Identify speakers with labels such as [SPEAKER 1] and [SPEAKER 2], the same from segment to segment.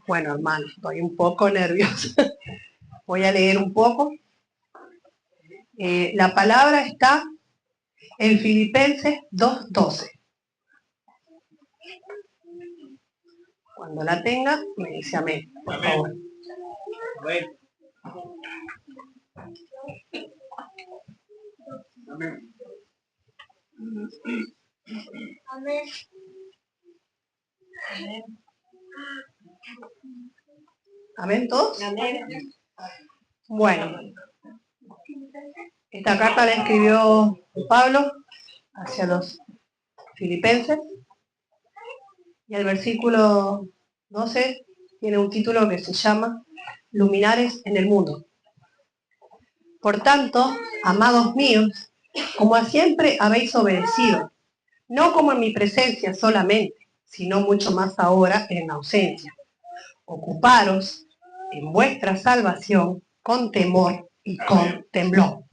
[SPEAKER 1] Bueno, hermano, estoy un poco nerviosa. Voy a leer un poco. La palabra está en Filipenses 2:12. Cuando la tenga, me dice amén, por favor.
[SPEAKER 2] Amén. Amén.
[SPEAKER 3] Amén.
[SPEAKER 1] ¿Amén todos?
[SPEAKER 3] Amén.
[SPEAKER 1] Bueno, esta carta la escribió Pablo hacia los filipenses y el versículo 12 tiene un título que se llama Luminares en el mundo. Por tanto, amados míos, como a siempre habéis obedecido, no como en mi presencia solamente, sino mucho más ahora en ausencia. Ocuparos en vuestra salvación con temor y con temblor.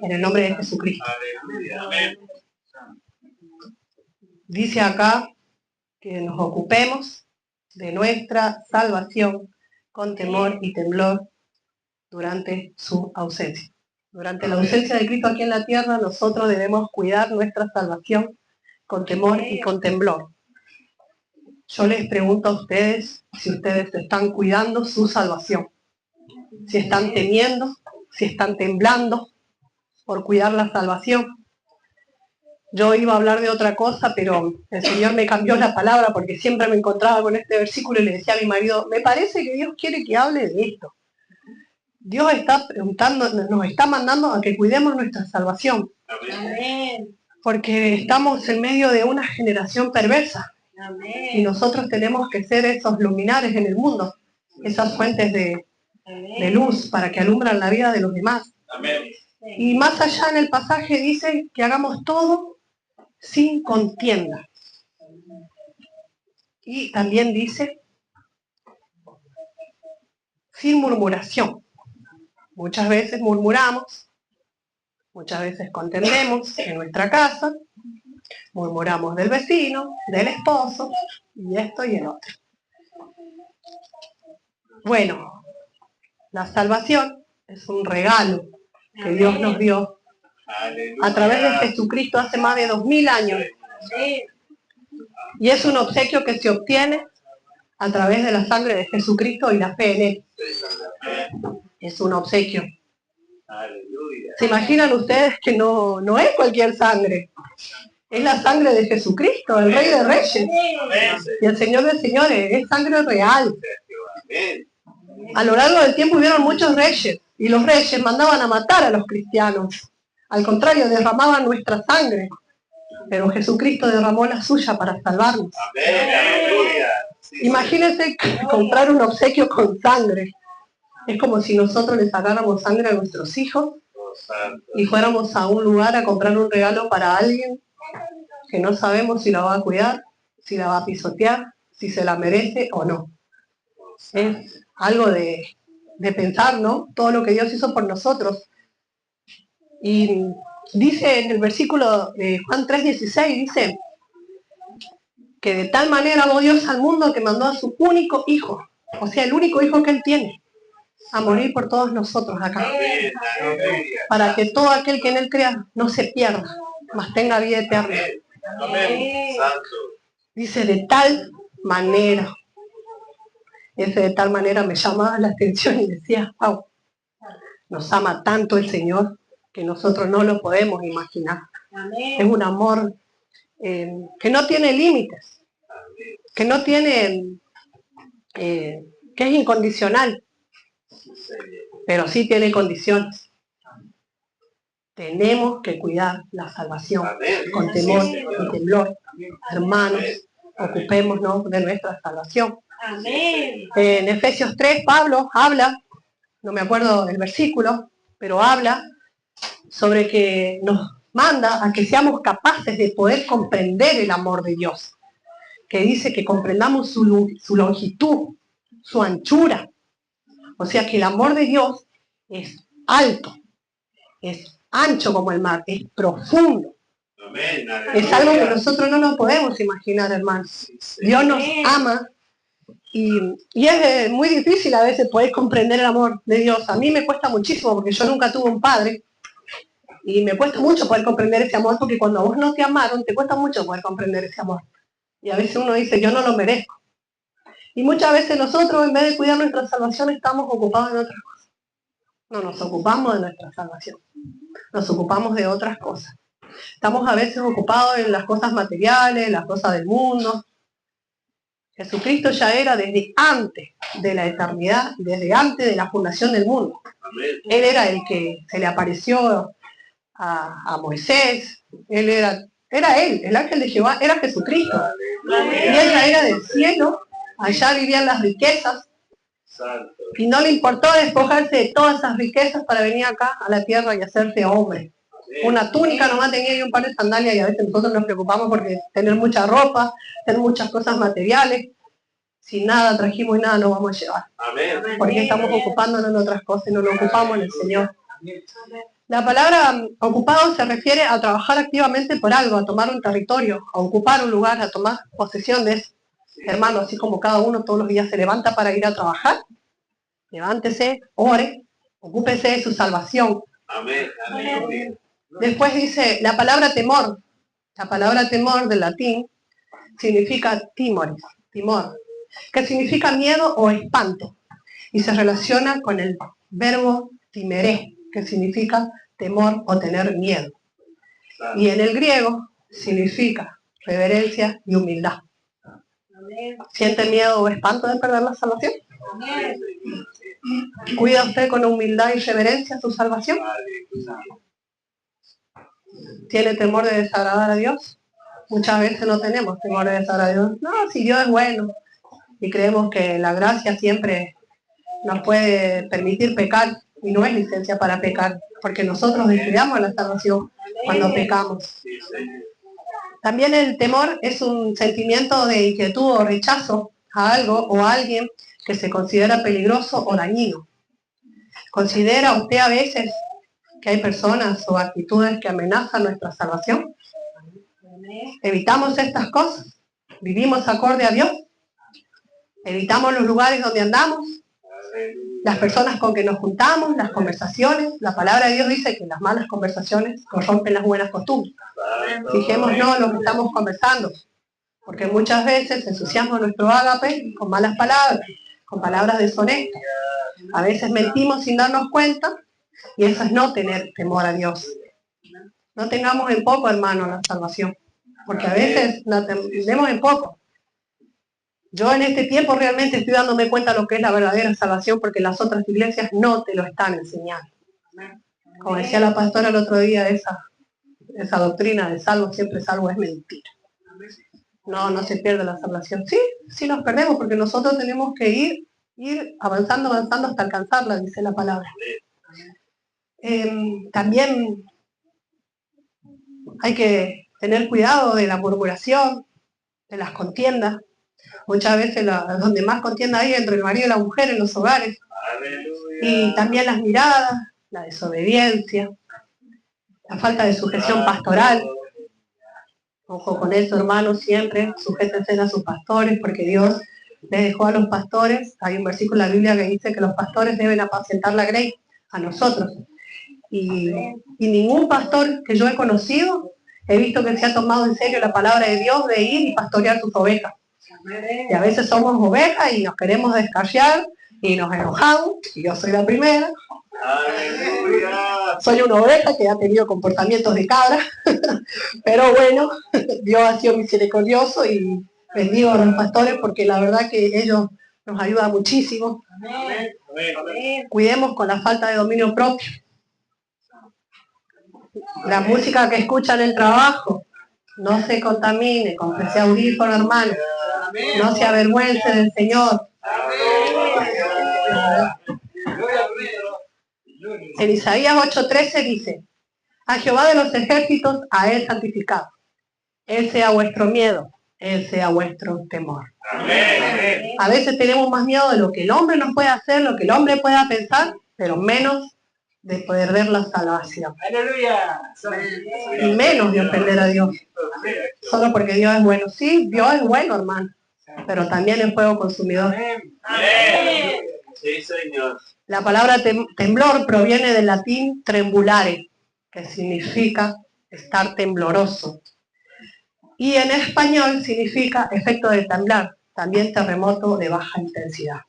[SPEAKER 1] En el nombre de Jesucristo. Dice acá que nos ocupemos de nuestra salvación con temor y temblor durante su ausencia. Durante la ausencia de Cristo aquí en la tierra, nosotros debemos cuidar nuestra salvación con temor y con temblor. Yo les pregunto a ustedes si ustedes están cuidando su salvación, si están temiendo, si están temblando por cuidar la salvación. Yo iba a hablar de otra cosa, pero el Señor me cambió la palabra porque siempre me encontraba con este versículo y le decía a mi marido, me parece que Dios quiere que hable de esto. Dios está preguntando, nos está mandando a que cuidemos nuestra salvación.
[SPEAKER 3] Amén.
[SPEAKER 1] Porque estamos en medio de una generación perversa.
[SPEAKER 3] Amén.
[SPEAKER 1] Y nosotros tenemos que ser esos luminares en el mundo, esas fuentes de luz para que alumbran la vida de los demás.
[SPEAKER 2] Amén.
[SPEAKER 1] Y más allá en el pasaje dice que hagamos todo sin contienda. Y también dice sin murmuración. Muchas veces murmuramos, muchas veces contendemos en nuestra casa, murmuramos del vecino, del esposo, y esto y el otro. Bueno, la salvación es un regalo que Dios nos dio a través de Jesucristo hace más de 2000 años. Y es un obsequio que se obtiene a través de la sangre de Jesucristo y la fe en Él. Es un obsequio. ¿Se imaginan ustedes que no es cualquier sangre? Es la sangre de Jesucristo, el Rey de Reyes y el Señor de Señores. Es sangre real. A lo largo del tiempo hubieron muchos reyes y los reyes mandaban a matar a los cristianos. Al contrario, derramaban nuestra sangre. Pero Jesucristo derramó la suya para salvarnos. Imagínense comprar un obsequio con sangre. Es como si nosotros le sacáramos sangre a nuestros hijos y fuéramos a un lugar a comprar un regalo para alguien que no sabemos si la va a cuidar, si la va a pisotear, si se la merece o no. Es algo de pensar, ¿no? Todo lo que Dios hizo por nosotros. Y dice en el versículo de Juan 3:16, dice que de tal manera amó Dios al mundo que mandó a su único hijo, o sea, el único hijo que Él tiene, a morir por todos nosotros acá, para que todo aquel que en Él crea no se pierda, mas tenga vida eterna. Dice de tal manera. Ese de tal manera me llamaba la atención y decía, wow, nos ama tanto el Señor que nosotros no lo podemos imaginar. Es un amor que no tiene límites, que no tiene, que es incondicional, pero sí tiene condiciones. Tenemos que cuidar la salvación con temor y temblor. Hermanos, ocupémonos de nuestra salvación.
[SPEAKER 3] Amén.
[SPEAKER 1] En Efesios 3, Pablo habla, no me acuerdo el versículo, pero habla sobre que nos manda a que seamos capaces de poder comprender el amor de Dios, que dice que comprendamos su longitud, su anchura. O sea que el amor de Dios es alto, es ancho como el mar, es profundo. Es algo que nosotros no nos podemos imaginar, hermanos. Dios nos ama Y es muy difícil a veces poder comprender el amor de Dios. A mí me cuesta muchísimo porque yo nunca tuve un padre. Y me cuesta mucho poder comprender ese amor porque cuando a vos no te amaron, te cuesta mucho poder comprender ese amor. Y a veces uno dice, yo no lo merezco. Y muchas veces nosotros, en vez de cuidar nuestra salvación, estamos ocupados en otras cosas. No nos ocupamos de nuestra salvación. Nos ocupamos de otras cosas. Estamos a veces ocupados en las cosas materiales, las cosas del mundo. Jesucristo ya era desde antes de la eternidad, desde antes de la fundación del mundo. Él era el que se le apareció a Moisés. Él era él, el ángel de Jehová, era Jesucristo. Y él ya era del cielo, allá vivían las riquezas. Y no le importó despojarse de todas esas riquezas para venir acá a la tierra y hacerse hombre. Una túnica nomás tenía y un par de sandalias, y a veces nosotros nos preocupamos porque tener mucha ropa, tener muchas cosas materiales, si nada trajimos y nada nos vamos a llevar. Porque estamos ocupándonos en otras cosas y no nos ocupamos en el Señor. La palabra ocupado se refiere a trabajar activamente por algo, a tomar un territorio, a ocupar un lugar, a tomar posesión de eso. Hermano, así como cada uno todos los días se levanta para ir a trabajar, levántese, ore, ocúpese de su salvación. Después dice la palabra temor. La palabra temor del latín significa timoris, timor, que significa miedo o espanto, y se relaciona con el verbo timeré, que significa temor o tener miedo. Y en el griego significa reverencia y humildad. ¿Siente miedo o espanto de perder la salvación? ¿Cuida usted con humildad y reverencia su salvación? ¿Tiene temor de desagradar a Dios? Muchas veces no tenemos temor de desagradar a Dios. No, si Dios es bueno. Y creemos que la gracia siempre nos puede permitir pecar. Y no es licencia para pecar. Porque nosotros descuidamos la salvación cuando pecamos. También el temor es un sentimiento de inquietud o rechazo a algo o a alguien que se considera peligroso o dañino. ¿Considera usted a veces que hay personas o actitudes que amenazan nuestra salvación? ¿Evitamos estas cosas? ¿Vivimos acorde a Dios? ¿Evitamos los lugares donde andamos? Las personas con que nos juntamos, las conversaciones. La palabra de Dios dice que las malas conversaciones corrompen las buenas costumbres. Fijémonos lo que estamos conversando, porque muchas veces ensuciamos nuestro ágape con malas palabras, con palabras deshonestas. A veces mentimos sin darnos cuenta, y eso es no tener temor a Dios. No tengamos en poco, hermano, la salvación, porque a veces la tenemos en poco. Yo en este tiempo realmente estoy dándome cuenta de lo que es la verdadera salvación, porque las otras iglesias no te lo están enseñando. Como decía la pastora el otro día, esa doctrina de salvo, siempre salvo, es mentira. No se pierde la salvación. Sí nos perdemos, porque nosotros tenemos que ir avanzando hasta alcanzarla, dice la palabra. También hay que tener cuidado de la murmuración, de las contiendas. Muchas veces donde más contienda hay entre el marido y la mujer en los hogares. Y también las miradas, la desobediencia, la falta de sujeción pastoral. Ojo con eso, hermanos, siempre sujétense a sus pastores, porque Dios les dejó a los pastores. Hay un versículo en la Biblia que dice que los pastores deben apacentar la grey, a nosotros. Y ningún pastor que yo he conocido he visto que se ha tomado en serio la palabra de Dios de ir y pastorear sus ovejas. Y a veces somos ovejas y nos queremos descarriar y nos enojamos, y yo soy la primera. Soy una oveja que ha tenido comportamientos de cabra, pero bueno, Dios ha sido misericordioso y bendigo a los pastores porque la verdad que ellos nos ayudan muchísimo. Cuidemos con la falta de dominio propio. La música que escuchan en el trabajo, no se contamine, con que sea audífono, hermano. No se avergüence del Señor. En Isaías 8:13 dice: a Jehová de los ejércitos, a él santificado. Él sea vuestro miedo, él sea vuestro temor. A veces tenemos más miedo de lo que el hombre nos puede hacer, lo que el hombre pueda pensar, pero menos de perder la salvación. Y menos de ofender a Dios. Solo porque Dios es bueno. Sí, Dios es bueno, hermano. pero también en fuego consumidor.
[SPEAKER 3] Amén.
[SPEAKER 2] Sí, Señor.
[SPEAKER 1] La palabra temblor proviene del latín trembulare, que significa estar tembloroso. Y en español significa efecto de temblar, también terremoto de baja intensidad.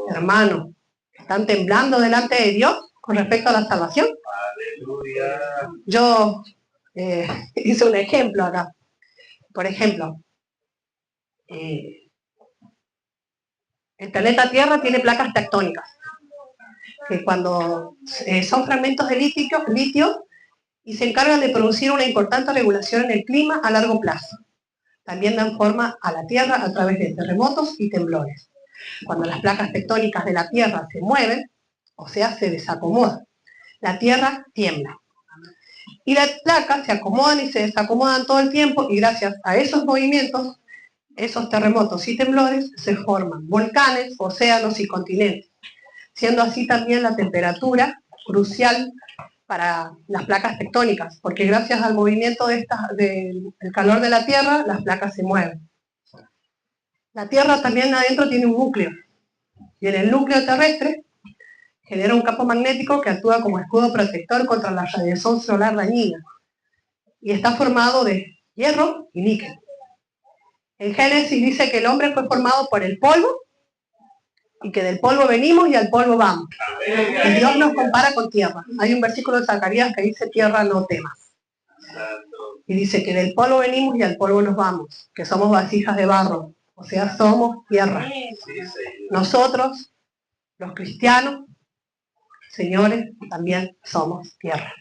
[SPEAKER 1] Hermano, ¿están temblando delante de Dios con respecto a la salvación?
[SPEAKER 2] Aleluya.
[SPEAKER 1] Yo hice un ejemplo acá. Por ejemplo, el planeta Tierra tiene placas tectónicas, que cuando son fragmentos de litio y se encargan de producir una importante regulación en el clima a largo plazo. También dan forma a la Tierra a través de terremotos y temblores. Cuando las placas tectónicas de la Tierra se mueven, o sea, se desacomodan, la Tierra tiembla. Y las placas se acomodan y se desacomodan todo el tiempo, y gracias a esos movimientos, esos terremotos y temblores, se forman volcanes, océanos y continentes, siendo así también la temperatura crucial para las placas tectónicas, porque gracias al movimiento del calor de la Tierra, las placas se mueven. La Tierra también adentro tiene un núcleo, y en el núcleo terrestre genera un campo magnético que actúa como escudo protector contra la radiación solar dañina, y está formado de hierro y níquel. En Génesis dice que el hombre fue formado por el polvo, y que del polvo venimos y al polvo vamos. Y Dios nos compara con tierra. Hay un versículo de Zacarías que dice: tierra, no temas. Y dice que del polvo venimos y al polvo nos vamos, que somos vasijas de barro, o sea, somos tierra. Nosotros, los cristianos, señores, también somos tierra.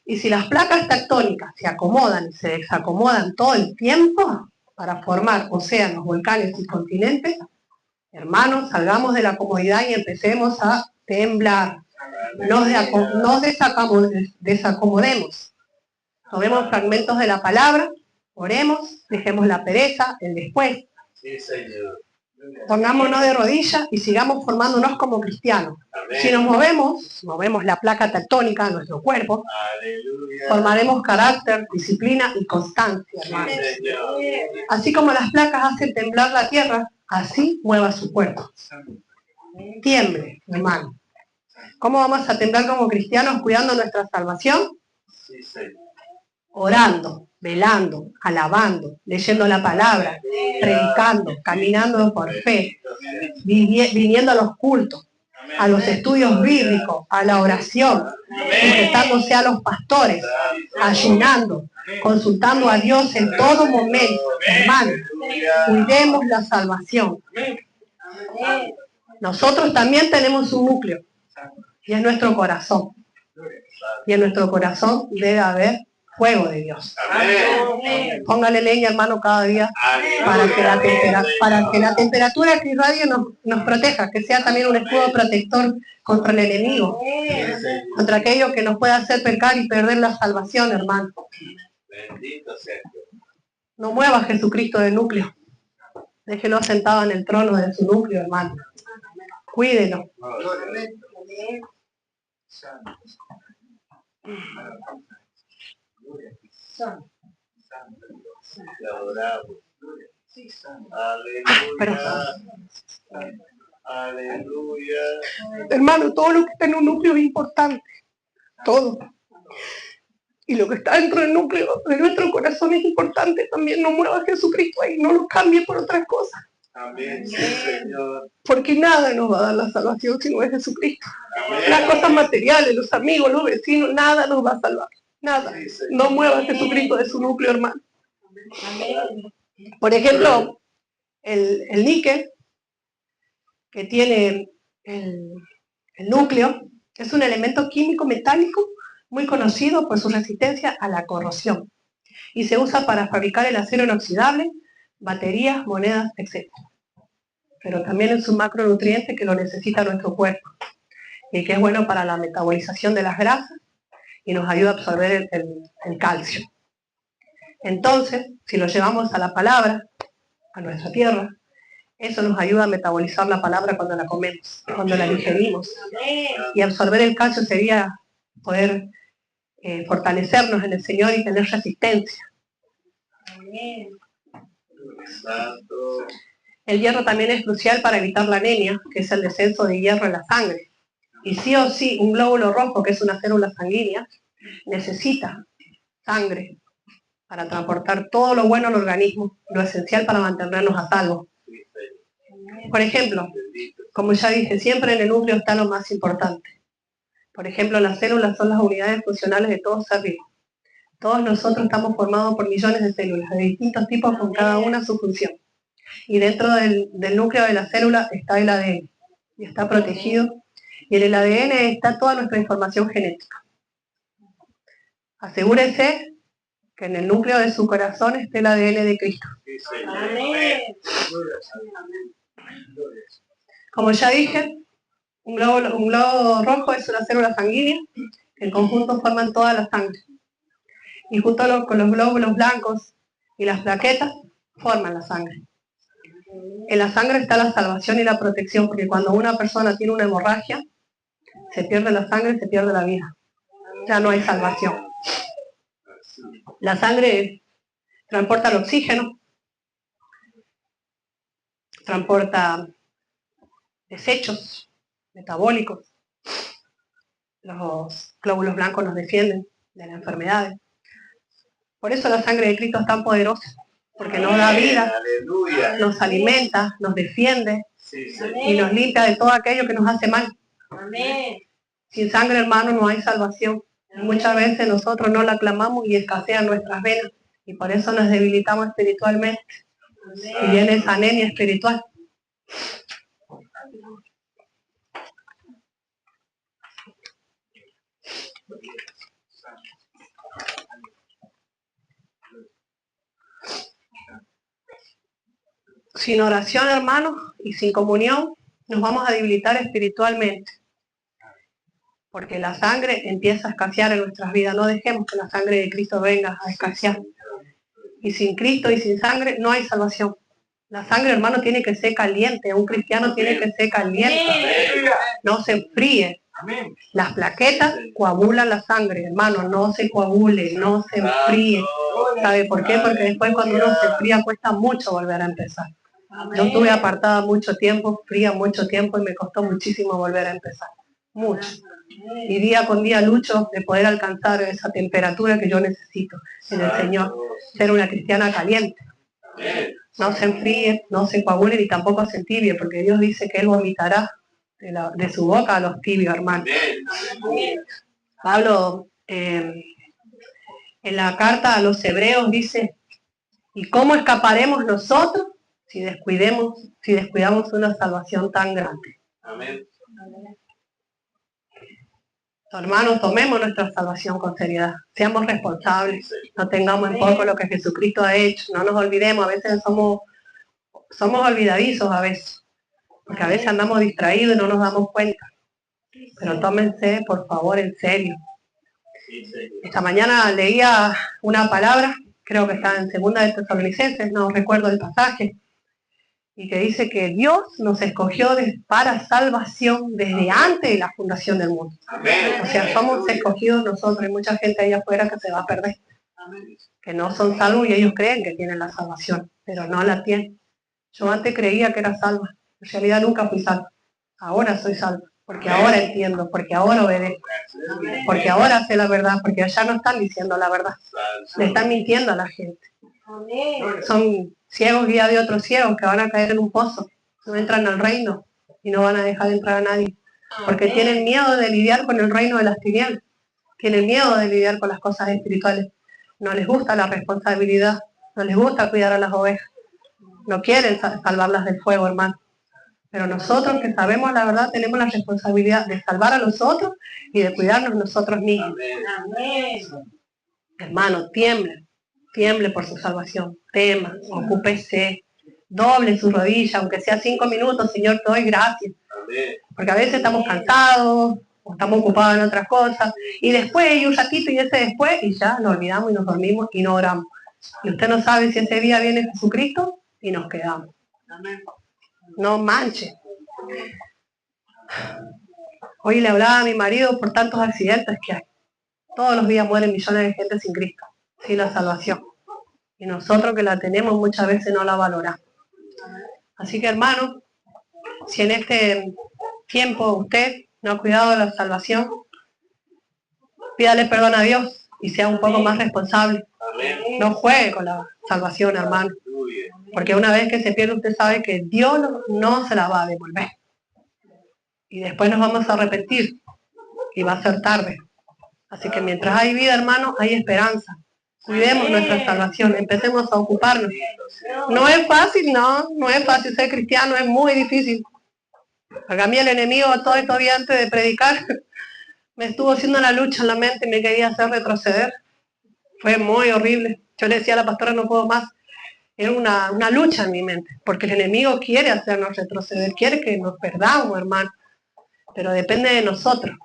[SPEAKER 1] Y si las placas tectónicas se acomodan y se desacomodan todo el tiempo para formar océanos, volcanes y continentes, hermanos, salgamos de la comodidad y empecemos a temblar. Nos desacomodemos. Tomemos fragmentos de la palabra, oremos, dejemos la pereza, el después.
[SPEAKER 2] Sí, Señor.
[SPEAKER 1] Pongámonos de rodillas y sigamos formándonos como cristianos. Si nos movemos la placa tectónica de nuestro cuerpo,
[SPEAKER 2] Aleluya.
[SPEAKER 1] formaremos carácter, disciplina y constancia, hermanos.
[SPEAKER 2] Sí, Señor.
[SPEAKER 1] Así como las placas hacen temblar la tierra, así mueva su cuerpo. Tiemble, hermano. ¿Cómo vamos a temblar como cristianos cuidando nuestra salvación?
[SPEAKER 2] Sí, Señor.
[SPEAKER 1] Orando, velando, alabando, leyendo la palabra, predicando, caminando por fe, viniendo a los cultos, a los estudios bíblicos, a la oración, sujetándose a los pastores, ayunando, consultando a Dios en todo momento. Hermano, cuidemos la salvación. Nosotros también tenemos un núcleo, y es nuestro corazón. Y en nuestro corazón debe haber fuego de Dios.
[SPEAKER 2] Amén.
[SPEAKER 1] Póngale leña, hermano, cada día para que la temperatura que irradie nos proteja, que sea también un escudo protector contra el enemigo, contra aquello que nos pueda hacer pecar y perder la salvación, hermano.
[SPEAKER 2] Bendito sea Dios.
[SPEAKER 1] No mueva a Jesucristo del núcleo. Déjelo sentado en el trono de su núcleo, hermano. Cuídelo.
[SPEAKER 2] Te adoramos.
[SPEAKER 1] Pero,
[SPEAKER 2] Aleluya. Aleluya.
[SPEAKER 1] hermano, todo lo que está en un núcleo es importante. Todo. Y lo que está dentro del núcleo de nuestro corazón es importante también. No mueva a Jesucristo ahí, no lo cambie por otras cosas.
[SPEAKER 2] Amén, sí, Señor.
[SPEAKER 1] Porque nada nos va a dar la salvación si no es Jesucristo.
[SPEAKER 2] Amén.
[SPEAKER 1] Las cosas materiales, los amigos, los vecinos, nada nos va a salvar. Nada.
[SPEAKER 2] Sí, Señor.
[SPEAKER 1] No mueva a Jesucristo de su núcleo, hermano. Por ejemplo, el níquel, que tiene el núcleo, es un elemento químico metálico muy conocido por su resistencia a la corrosión y se usa para fabricar el acero inoxidable, baterías, monedas, etc. Pero también es un macronutriente que lo necesita nuestro cuerpo y que es bueno para la metabolización de las grasas y nos ayuda a absorber el calcio. Entonces, si lo llevamos a la palabra, a nuestra tierra, eso nos ayuda a metabolizar la palabra cuando la comemos, cuando la digerimos. Y absorber el calcio sería poder fortalecernos en el Señor y tener resistencia.
[SPEAKER 2] Santo.
[SPEAKER 1] El hierro también es crucial para evitar la anemia, que es el descenso de hierro en la sangre. Y sí o sí, un glóbulo rojo, que es una célula sanguínea, necesita sangre para transportar todo lo bueno al organismo, lo esencial para mantenernos a salvo. Por ejemplo, como ya dije, siempre en el núcleo está lo más importante. Por ejemplo, las células son las unidades funcionales de todo ser vivo. Todos nosotros estamos formados por millones de células de distintos tipos con cada una su función. Y dentro del núcleo de la célula está el ADN y está protegido. Y en el ADN está toda nuestra información genética. Asegúrese que en el núcleo de su corazón esté el ADN de Cristo. Como ya dije, un globo rojo es una célula sanguínea que en conjunto forman toda la sangre. Y junto con los glóbulos blancos y las plaquetas forman la sangre. En la sangre está la salvación y la protección, porque cuando una persona tiene una hemorragia, se pierde la sangre, se pierde la vida. Ya no hay salvación. La sangre transporta el oxígeno, transporta desechos metabólicos. Los glóbulos blancos nos defienden de las enfermedades. Por eso la sangre de Cristo es tan poderosa, porque nos da vida, nos alimenta, nos defiende y nos limpia de todo aquello que nos hace mal. Sin sangre, hermano, no hay salvación. Muchas veces nosotros no la clamamos y escasean nuestras venas, y por eso nos debilitamos espiritualmente. Y viene esa anemia espiritual. Sin oración, hermanos, y sin comunión, nos vamos a debilitar espiritualmente. Porque la sangre empieza a escasear en nuestras vidas. No dejemos que la sangre de Cristo venga a escasear. Y sin Cristo y sin sangre no hay salvación. La sangre, hermano, tiene que ser caliente. Un cristiano tiene que ser caliente. No se enfríe. Las plaquetas coagulan la sangre, hermano. No se coagule, no se enfríe. ¿Sabe por qué? Porque después cuando uno se enfría cuesta mucho volver a empezar. Yo estuve apartada mucho tiempo, fría mucho tiempo, y me costó muchísimo volver a empezar. Mucho. Y día con día lucho de poder alcanzar esa temperatura que yo necesito en el Señor. Ser una cristiana caliente. No se enfríe, no se coagule ni tampoco se entibie, porque Dios dice que Él vomitará de su boca a los tibios, hermano. Pablo, en la carta a los Hebreos dice, ¿y cómo escaparemos nosotros si descuidamos una salvación tan grande?
[SPEAKER 2] Amén.
[SPEAKER 1] Hermanos, tomemos nuestra salvación con seriedad, seamos responsables, no tengamos en poco lo que Jesucristo ha hecho, no nos olvidemos, a veces somos olvidadizos a veces, porque a veces andamos distraídos y no nos damos cuenta, pero tómense por favor en serio. Esta mañana leía una palabra, creo que está en 2 de Tesalonicenses, no recuerdo el pasaje, y que dice que Dios nos escogió para salvación desde antes de la fundación del mundo. O sea, somos escogidos nosotros. Hay mucha gente allá afuera que se va a perder, que no son salvos y ellos creen que tienen la salvación, pero no la tienen. Yo antes creía que era salva, en realidad nunca fui salva. Ahora soy salva, porque ahora entiendo, porque ahora obedezco, porque ahora sé la verdad, porque allá no están diciendo la verdad, le están mintiendo a la gente. Son ciegos guía de otros ciegos que van a caer en un pozo, no entran al reino y no van a dejar de entrar a nadie, porque tienen miedo de lidiar con el reino de las tinieblas, tienen miedo de lidiar con las cosas espirituales, no les gusta la responsabilidad, no les gusta cuidar a las ovejas, no quieren salvarlas del fuego, hermano. Pero nosotros que sabemos la verdad tenemos la responsabilidad de salvar a los otros y de cuidarnos nosotros mismos. Amén. Hermano, tiemble por su salvación, tema, ocúpese, doble su rodilla, aunque sea 5 minutos, Señor, te doy gracias. Porque a veces estamos cansados, o estamos ocupados en otras cosas, y después, y un ratito, y ese después, y ya nos olvidamos y nos dormimos y no oramos. Y usted no sabe si ese día viene Jesucristo y nos quedamos. No manche. Hoy le hablaba a mi marido por tantos accidentes que hay. Todos los días mueren millones de gente sin Cristo, sin la salvación. Y nosotros que la tenemos muchas veces no la valoramos. Así que hermanos, si en este tiempo usted no ha cuidado de la salvación, pídale perdón a Dios y sea un poco más responsable.
[SPEAKER 2] Amén.
[SPEAKER 1] No juegue con la salvación, hermano.
[SPEAKER 2] Aleluya.
[SPEAKER 1] Porque una vez que se pierde, usted sabe que Dios no se la va a devolver. Y después nos vamos a arrepentir. Y va a ser tarde. Así que mientras hay vida, hermano, hay esperanza. Cuidemos nuestra salvación. Empecemos a ocuparnos. No es fácil, no es fácil. Ser cristiano es muy difícil. Porque a mí el enemigo, todo estos días antes de predicar, me estuvo haciendo una lucha en la mente y me quería hacer retroceder. Fue muy horrible. Yo le decía a la pastora, no puedo más. Era una lucha en mi mente, porque el enemigo quiere hacernos retroceder, quiere que nos perdamos, hermano. Pero depende de nosotros,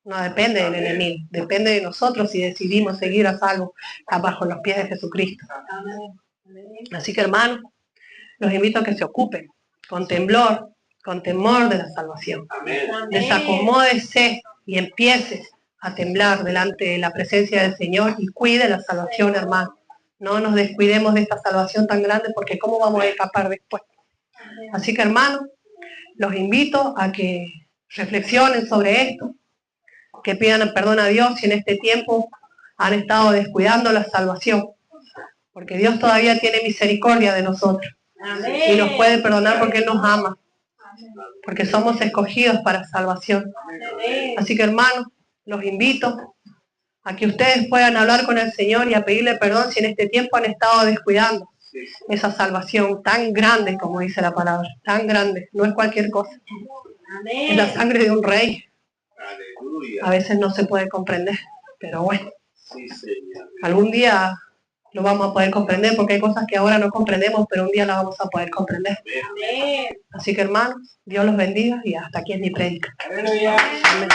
[SPEAKER 1] no depende del enemigo, depende de nosotros si decidimos seguir a salvo bajo los pies de Jesucristo. Así que, hermanos, los invito a que se ocupen con temblor, con temor de la salvación.
[SPEAKER 2] Amén.
[SPEAKER 1] Desacomódese y empiece a temblar delante de la presencia del Señor y cuide la salvación, hermano. No nos descuidemos de esta salvación tan grande porque ¿cómo vamos a escapar después? Así que, hermanos, los invito a que reflexionen sobre esto, que pidan perdón a Dios si en este tiempo han estado descuidando la salvación, porque Dios todavía tiene misericordia de nosotros y nos puede perdonar porque Él nos ama, porque somos escogidos para salvación. Así que, hermanos, los invito a que ustedes puedan hablar con el Señor y a pedirle perdón si en este tiempo han estado descuidando esa salvación tan grande, como dice la palabra, tan grande, no es cualquier cosa. Es la sangre de un rey.
[SPEAKER 2] Aleluya.
[SPEAKER 1] A veces no se puede comprender, pero bueno,
[SPEAKER 2] Sí, Señor.
[SPEAKER 1] algún día lo vamos a poder comprender, porque hay cosas que ahora no comprendemos, pero un día las vamos a poder comprender.
[SPEAKER 2] Amén.
[SPEAKER 1] Así que, hermanos, Dios los bendiga y hasta aquí es mi prédica.
[SPEAKER 3] Aleluya.
[SPEAKER 1] Amén.